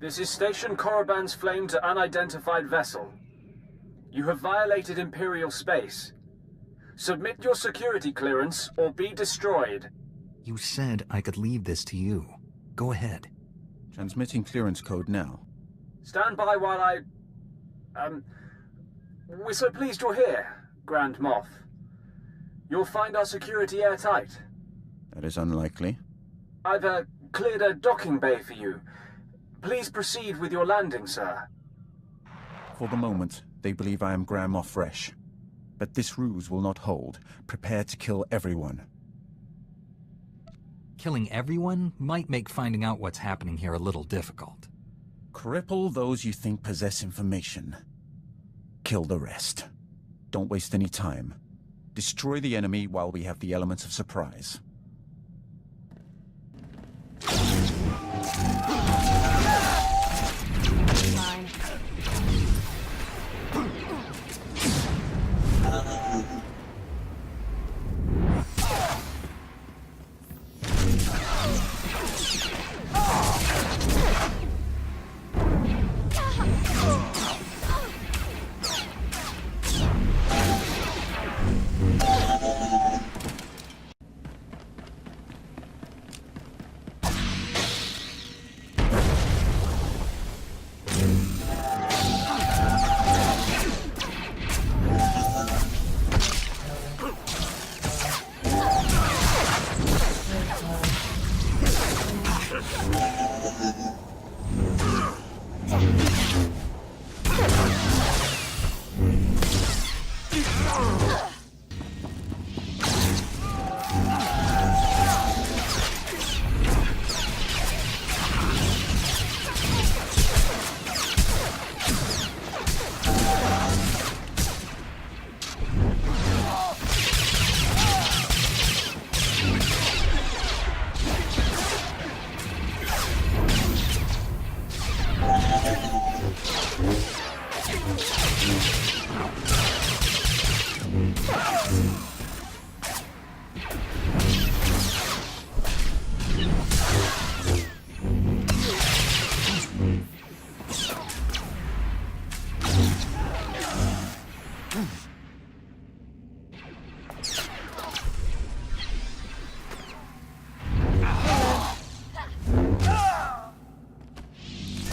This is Station Korriban's flame to unidentified vessel. You have violated Imperial space. Submit your security clearance or be destroyed. You said I could leave this to you. Go ahead. Transmitting clearance code now. Stand by while I... We're so pleased you're here, Grand Moff. You'll find our security airtight. That is unlikely. I've, cleared a docking bay for you. Please proceed with your landing, sir. For the moment, they believe I am Grand Moff Fresh. But this ruse will not hold. Prepare to kill everyone. Killing everyone might make finding out what's happening here a little difficult. Cripple those you think possess information. Kill the rest. Don't waste any time. Destroy the enemy while we have the elements of surprise. Fine.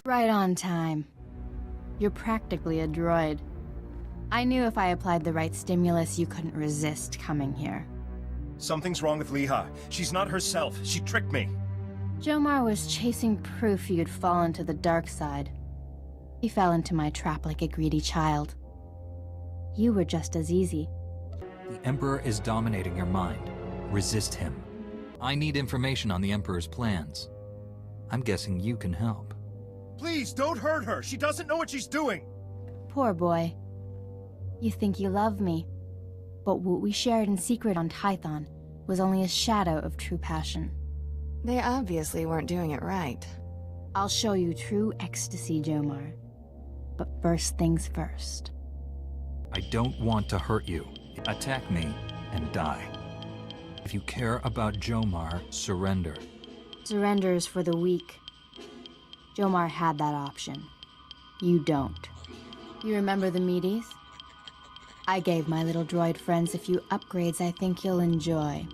Right on time. You're practically a droid. I knew if I applied the right stimulus, you couldn't resist coming here. Something's wrong with Leha. She's not herself. She tricked me. Jomar was chasing proof you'd fallen to the dark side. He fell into my trap like a greedy child. You were just as easy. The Emperor is dominating your mind. Resist him. I need information on the Emperor's plans. I'm guessing you can help. Please, don't hurt her. She doesn't know what she's doing. Poor boy. You think you love me, but what we shared in secret on Tython was only a shadow of true passion. They obviously weren't doing it right. I'll show you true ecstasy, Jomar. But first things first. I don't want to hurt you. Attack me and die. If you care about Jomar, surrender. Surrender is for the weak. Jomar had that option. You don't. You remember the meaties? I gave my little droid friends a few upgrades I think you'll enjoy.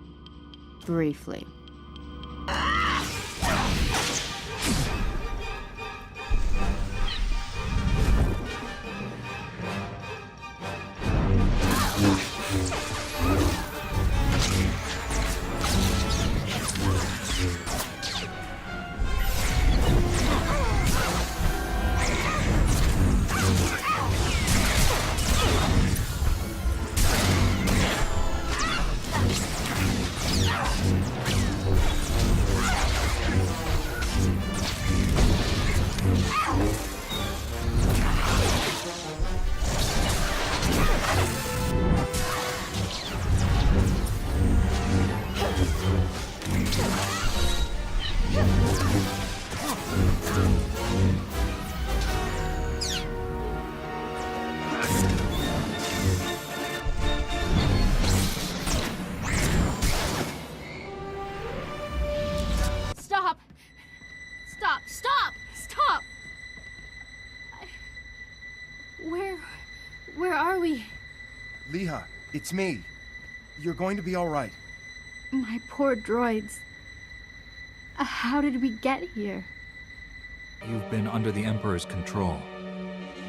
Briefly. It's me. You're going to be all right. My poor droids. How did we get here? You've been under the Emperor's control.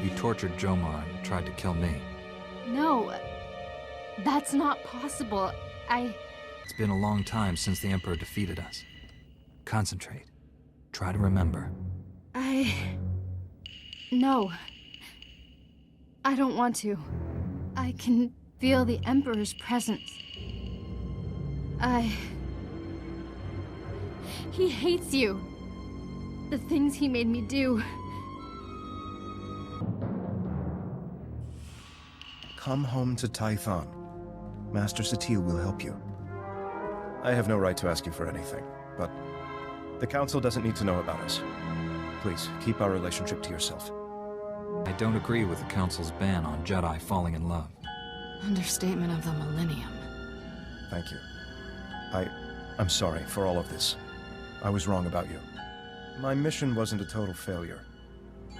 You tortured Jomar and tried to kill me. No, that's not possible. It's been a long time since the Emperor defeated us. Concentrate. Try to remember. No. I don't want to. I can feel the Emperor's presence. He hates you. The things he made me do. Come home to Tython. Master SWTOR will help you. I have no right to ask you for anything, but the Council doesn't need to know about us. Please, keep our relationship to yourself. I don't agree with the Council's ban on Jedi falling in love. Understatement of the millennium. Thank you. I'm sorry for all of this. I was wrong about you. My mission wasn't a total failure.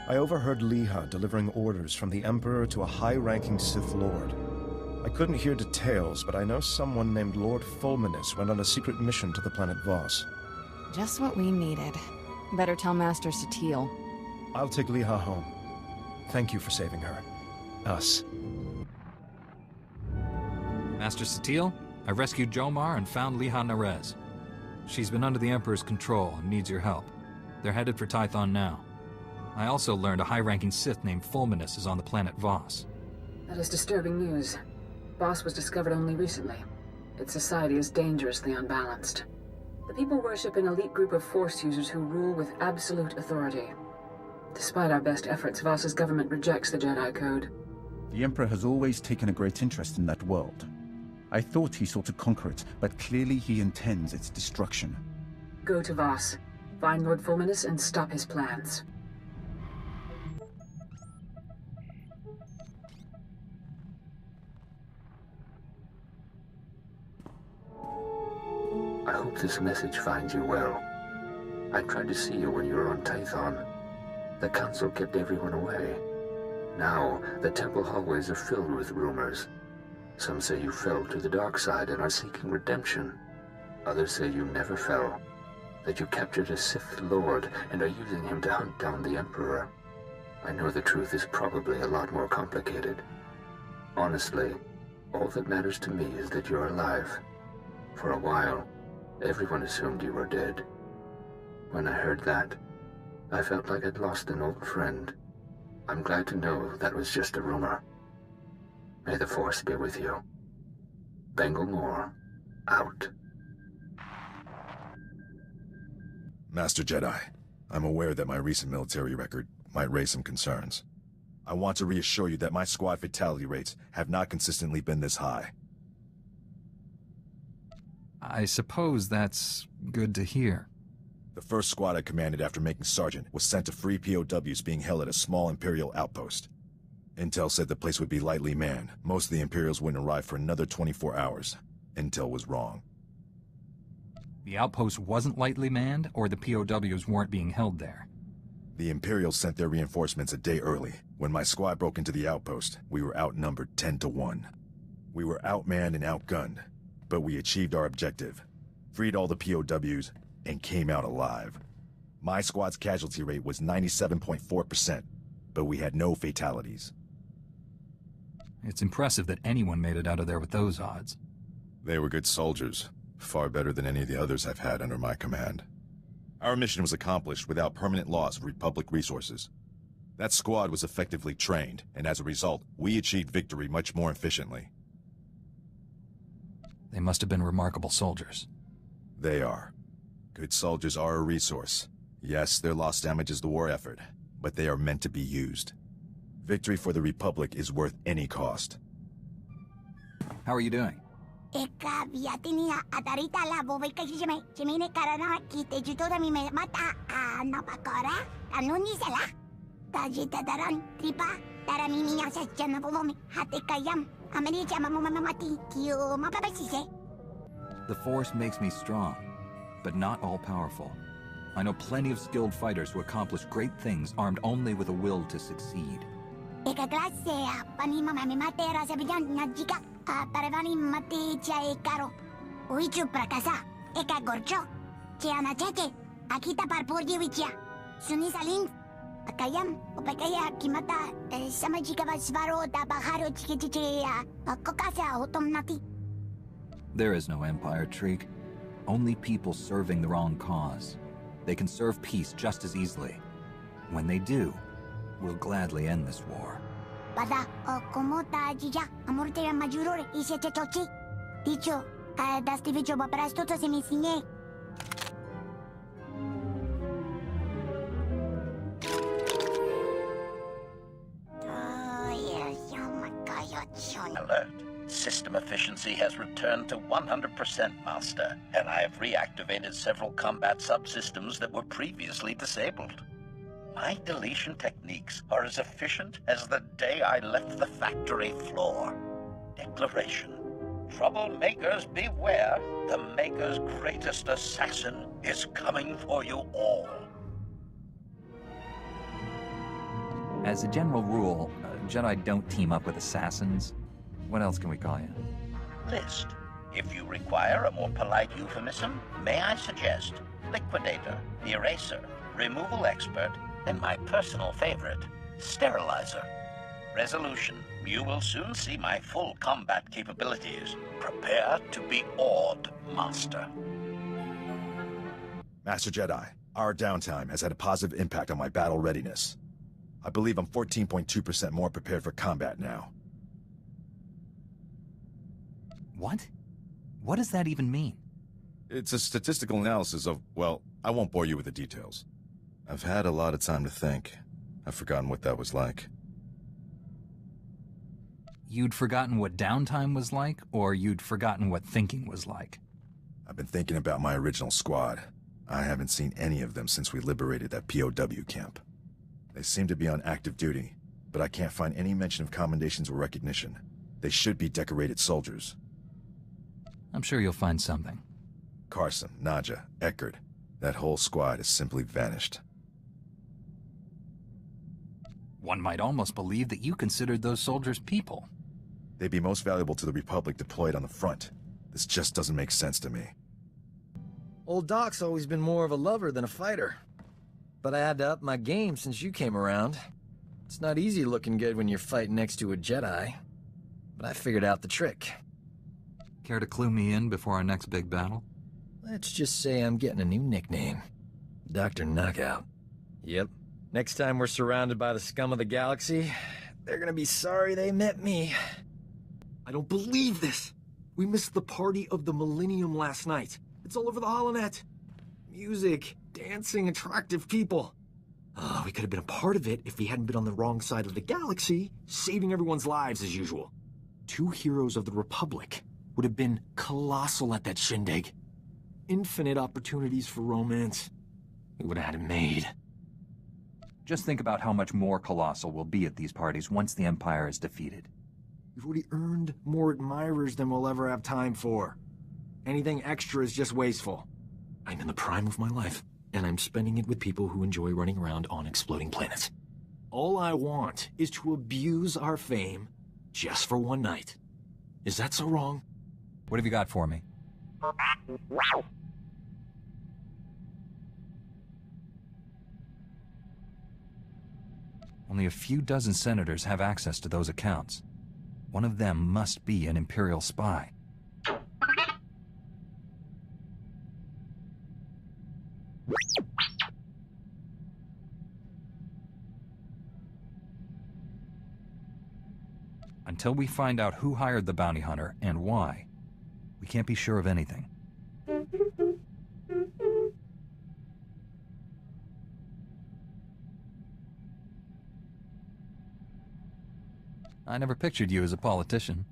I overheard Leha delivering orders from the Emperor to a high-ranking Sith Lord. I couldn't hear details, but I know someone named Lord Fulminus went on a secret mission to the planet Voss. Just what we needed. Better tell Master SWTOR. I'll take Leha home. Thank you for saving her. Us. Master SWTOR, I rescued Jomar and found Leha Nerez. She's been under the Emperor's control and needs your help. They're headed for Tython now. I also learned a high-ranking Sith named Fulminus is on the planet Voss. That is disturbing news. Voss was discovered only recently. Its society is dangerously unbalanced. The people worship an elite group of Force users who rule with absolute authority. Despite our best efforts, Voss's government rejects the Jedi Code. The Emperor has always taken a great interest in that world. I thought he sought to conquer it, but clearly he intends its destruction. Go to Voss, find Lord Fulminus, and stop his plans. I hope this message finds you well. I tried to see you when you were on Tython. The Council kept everyone away. Now, the temple hallways are filled with rumors. Some say you fell to the dark side and are seeking redemption. Others say you never fell, that you captured a Sith Lord and are using him to hunt down the Emperor. I know the truth is probably a lot more complicated. Honestly, all that matters to me is that you're alive. For a while, everyone assumed you were dead. When I heard that, I felt like I'd lost an old friend. I'm glad to know that was just a rumor. May the Force be with you. Bengal Moore, out. Master Jedi, I'm aware that my recent military record might raise some concerns. I want to reassure you that my squad fatality rates have not consistently been this high. I suppose that's good to hear. The first squad I commanded after making Sergeant was sent to free POWs being held at a small Imperial outpost. Intel said the place would be lightly manned. Most of the Imperials wouldn't arrive for another 24 hours. Intel was wrong. The outpost wasn't lightly manned, or the POWs weren't being held there? The Imperials sent their reinforcements a day early. When my squad broke into the outpost, we were outnumbered 10-1. We were outmanned and outgunned, but we achieved our objective, freed all the POWs, and came out alive. My squad's casualty rate was 97.4%, but we had no fatalities. It's impressive that anyone made it out of there with those odds. They were good soldiers, far better than any of the others I've had under my command. Our mission was accomplished without permanent loss of Republic resources. That squad was effectively trained, and as a result, we achieved victory much more efficiently. They must have been remarkable soldiers. They are. Good soldiers are a resource. Yes, their loss damages the war effort, but they are meant to be used. Victory for the Republic is worth any cost. How are you doing? The Force makes me strong, but not all-powerful. I know plenty of skilled fighters who accomplish great things armed only with a will to succeed. Parevani mati cia e caro. Uichu prakasa. Eka gorcho. Cia na cheke. Akita parpurdi wichia. Suni saling. Akayam. Opekaya kimata. Sama jika vasvaro da baharo chikichichia. Kokasa otomnati. There is no empire, Treek. Only people serving the wrong cause. They can serve peace just as easily. When they do, we'll gladly end this war. Pada, komota jija, amortera majurore, ise chochi. Dicho, dastivicho baprastoto se mi signe. Alert. System efficiency has returned to 100%, Master, and I have reactivated several combat subsystems that were previously disabled. My deletion techniques are as efficient as the day I left the factory floor. Declaration. Troublemakers beware. The Maker's greatest assassin is coming for you all. As a general rule, Jedi don't team up with assassins. What else can we call you? List. If you require a more polite euphemism, may I suggest Liquidator, the Eraser, Removal Expert, and my personal favorite, Sterilizer. Resolution. You will soon see my full combat capabilities. Prepare to be awed, Master. Master Jedi, our downtime has had a positive impact on my battle readiness. I believe I'm 14.2% more prepared for combat now. What? What does that even mean? It's a statistical analysis of, well, I won't bore you with the details. I've had a lot of time to think. I've forgotten what that was like. You'd forgotten what downtime was like, or you'd forgotten what thinking was like? I've been thinking about my original squad. I haven't seen any of them since we liberated that POW camp. They seem to be on active duty, but I can't find any mention of commendations or recognition. They should be decorated soldiers. I'm sure you'll find something. Carson, Nadja, Eckert, that whole squad has simply vanished. One might almost believe that you considered those soldiers people. They'd be most valuable to the Republic deployed on the front. This just doesn't make sense to me. Old Doc's always been more of a lover than a fighter. But I had to up my game since you came around. It's not easy looking good when you're fighting next to a Jedi. But I figured out the trick. Care to clue me in before our next big battle? Let's just say I'm getting a new nickname. Dr. Knockout. Yep. Next time we're surrounded by the scum of the galaxy, they're gonna be sorry they met me. I don't believe this! We missed the party of the Millennium last night. It's all over the holonet. Music, dancing, attractive people. We could have been a part of it if we hadn't been on the wrong side of the galaxy, saving everyone's lives as usual. 2 heroes of the Republic would have been colossal at that shindig. Infinite opportunities for romance. We would have had it made. Just think about how much more colossal we'll be at these parties once the Empire is defeated. We've already earned more admirers than we'll ever have time for. Anything extra is just wasteful. I'm in the prime of my life, and I'm spending it with people who enjoy running around on exploding planets. All I want is to abuse our fame just for one night. Is that so wrong? What have you got for me? Only a few dozen senators have access to those accounts. One of them must be an Imperial spy. Until we find out who hired the bounty hunter and why, we can't be sure of anything. I never pictured you as a politician.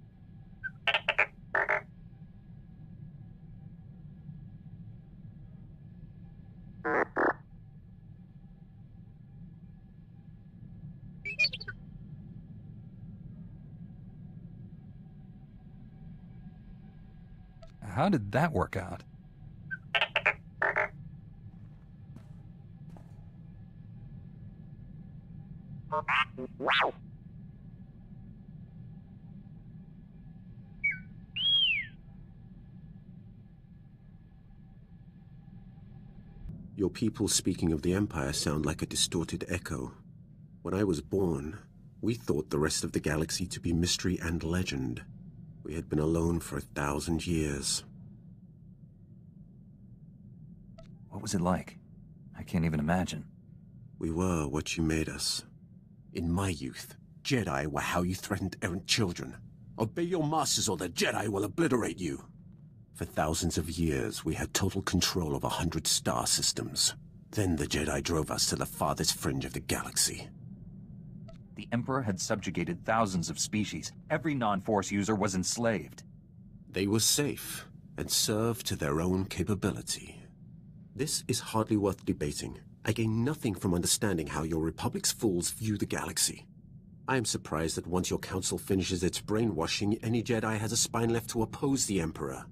How did that work out? Your people speaking of the Empire sound like a distorted echo. When I was born, we thought the rest of the galaxy to be mystery and legend. We had been alone for 1,000 years. What was it like? I can't even imagine. We were what you made us. In my youth, Jedi were how you threatened errant children. Obey your masters or the Jedi will obliterate you. For thousands of years, we had total control of 100 star systems. Then the Jedi drove us to the farthest fringe of the galaxy. The Emperor had subjugated thousands of species. Every non-Force user was enslaved. They were safe and served to their own capability. This is hardly worth debating. I gain nothing from understanding how your Republic's fools view the galaxy. I am surprised that once your council finishes its brainwashing, any Jedi has a spine left to oppose the Emperor.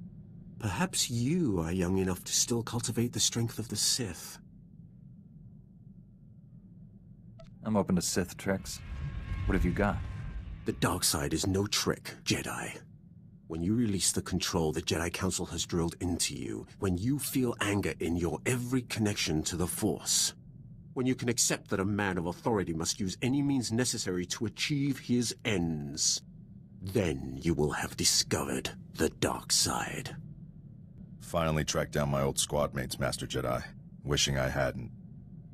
Perhaps you are young enough to still cultivate the strength of the Sith. I'm open to Sith tricks. What have you got? The dark side is no trick, Jedi. When you release the control the Jedi Council has drilled into you, when you feel anger in your every connection to the Force, when you can accept that a man of authority must use any means necessary to achieve his ends, then you will have discovered the dark side. Finally tracked down my old squad mates, Master Jedi. Wishing I hadn't.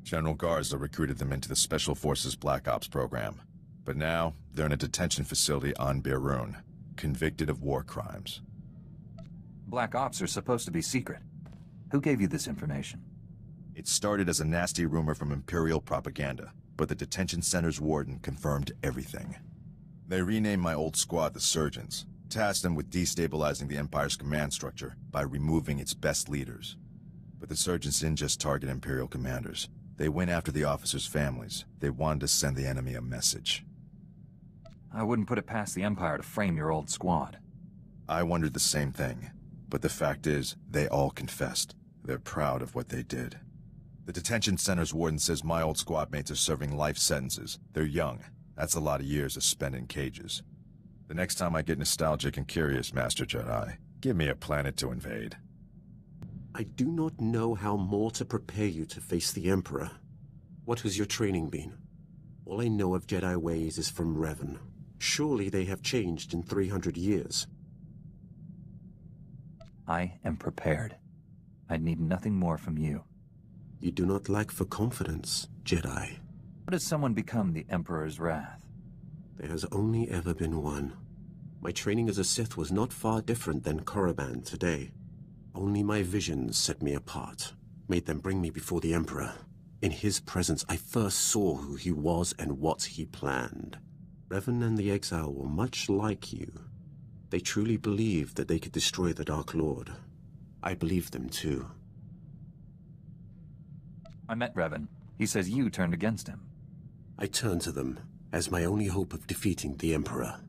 General Garza recruited them into the Special Forces Black Ops program. But now, they're in a detention facility on Beirun, convicted of war crimes. Black Ops are supposed to be secret. Who gave you this information? It started as a nasty rumor from Imperial propaganda, but the detention center's warden confirmed everything. They renamed my old squad the Surgeons, tasked them with destabilizing the Empire's command structure by removing its best leaders. But the Surgeons didn't just target Imperial commanders. They went after the officers' families. They wanted to send the enemy a message. I wouldn't put it past the Empire to frame your old squad. I wondered the same thing, but the fact is, they all confessed. They're proud of what they did. The detention center's warden says my old squad mates are serving life sentences. They're young. That's a lot of years to spend in cages. The next time I get nostalgic and curious, Master Jedi, give me a planet to invade. I do not know how more to prepare you to face the Emperor. What has your training been? All I know of Jedi ways is from Revan. Surely they have changed in 300 years. I am prepared. I need nothing more from you. You do not lack for confidence, Jedi. How does someone become the Emperor's wrath? There has only ever been one. My training as a Sith was not far different than Korriban today. Only my visions set me apart, made them bring me before the Emperor. In his presence, I first saw who he was and what he planned. Revan and the Exile were much like you. They truly believed that they could destroy the Dark Lord. I believed them too. I met Revan. He says you turned against him. I turned to them as my only hope of defeating the Emperor.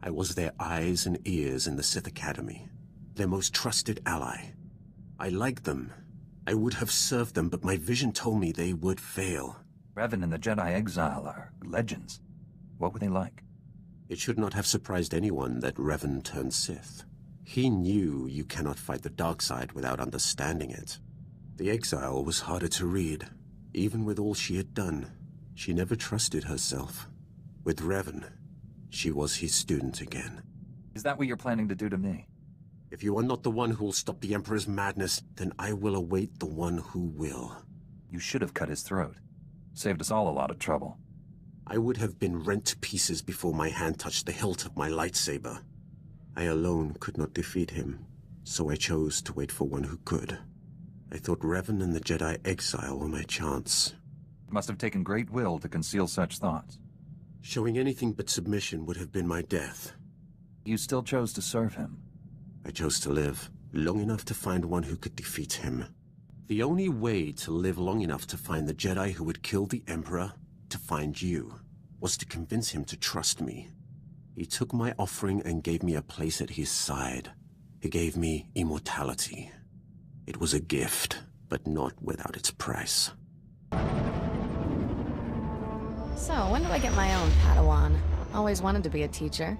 I was their eyes and ears in the Sith Academy, their most trusted ally. I liked them. I would have served them, but my vision told me they would fail. Revan and the Jedi Exile are legends. What were they like? It should not have surprised anyone that Revan turned Sith. He knew you cannot fight the dark side without understanding it. The Exile was harder to read. Even with all she had done, she never trusted herself. With Revan, she was his student again. Is that what you're planning to do to me? If you are not the one who will stop the Emperor's madness, then I will await the one who will. You should have cut his throat. Saved us all a lot of trouble. I would have been rent to pieces before my hand touched the hilt of my lightsaber. I alone could not defeat him, so I chose to wait for one who could. I thought Revan and the Jedi Exile were my chance. It must have taken great will to conceal such thoughts. Showing anything but submission would have been my death. You still chose to serve him. I chose to live long enough to find one who could defeat him. The only way to live long enough to find the Jedi who would kill the Emperor, to find you, was to convince him to trust me. He took my offering and gave me a place at his side. He gave me immortality. It was a gift, but not without its price. So, when do I get my own Padawan? Always wanted to be a teacher.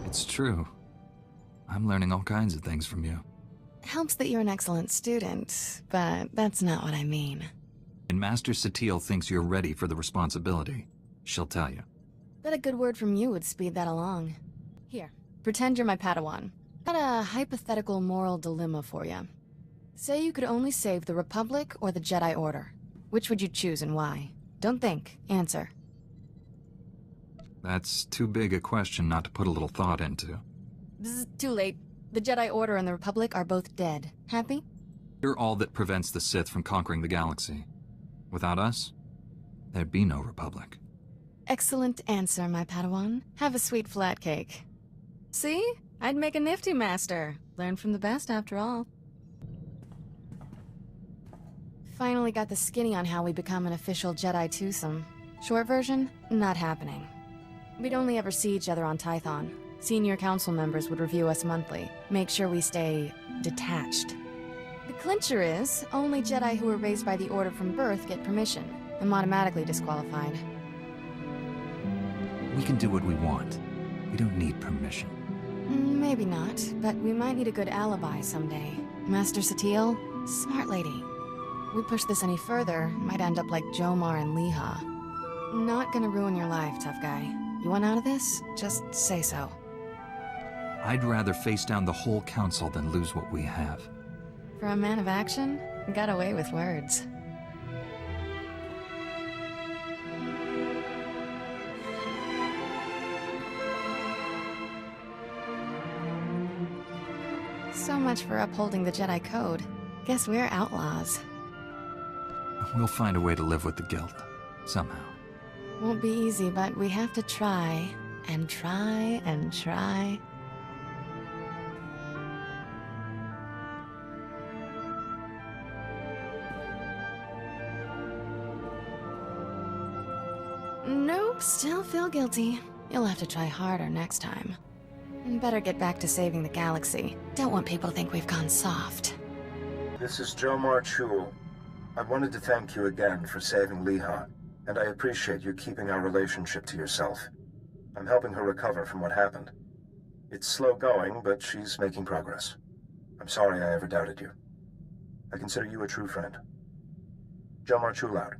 It's true. I'm learning all kinds of things from you. Helps that you're an excellent student, but that's not what I mean. And Master SWTOR thinks you're ready for the responsibility. She'll tell you. Bet a good word from you would speed that along. Here, pretend you're my Padawan. Got a hypothetical moral dilemma for you. Say you could only save the Republic or the Jedi Order. Which would you choose and why? Don't think, answer. That's too big a question not to put a little thought into. Bzz, too late. The Jedi Order and the Republic are both dead. Happy? You're all that prevents the Sith from conquering the galaxy. Without us, there'd be no Republic. Excellent answer, my Padawan. Have a sweet flat cake. See? I'd make a nifty master. Learn from the best, after all. Finally got the skinny on how we become an official Jedi twosome. Short version, not happening. We'd only ever see each other on Tython. Senior council members would review us monthly, make sure we stay detached. The clincher is, only Jedi who were raised by the Order from birth get permission. I'm automatically disqualified. We can do what we want. We don't need permission. Maybe not, but we might need a good alibi someday. Master SWTOR, smart lady. We push this any further, might end up like Jomar and Leha. Not gonna ruin your life, tough guy. You want out of this? Just say so. I'd rather face down the whole council than lose what we have. For a man of action, got away with words. So much for upholding the Jedi Code. Guess we're outlaws. We'll find a way to live with the guilt. Somehow. Won't be easy, but we have to try. And try and try. Nope, still feel guilty. You'll have to try harder next time. And better get back to saving the galaxy. Don't want people to think we've gone soft. This is Jomar Chul. I wanted to thank you again for saving Leha, and I appreciate you keeping our relationship to yourself. I'm helping her recover from what happened. It's slow going, but she's making progress. I'm sorry I ever doubted you. I consider you a true friend. Jomar Chul out.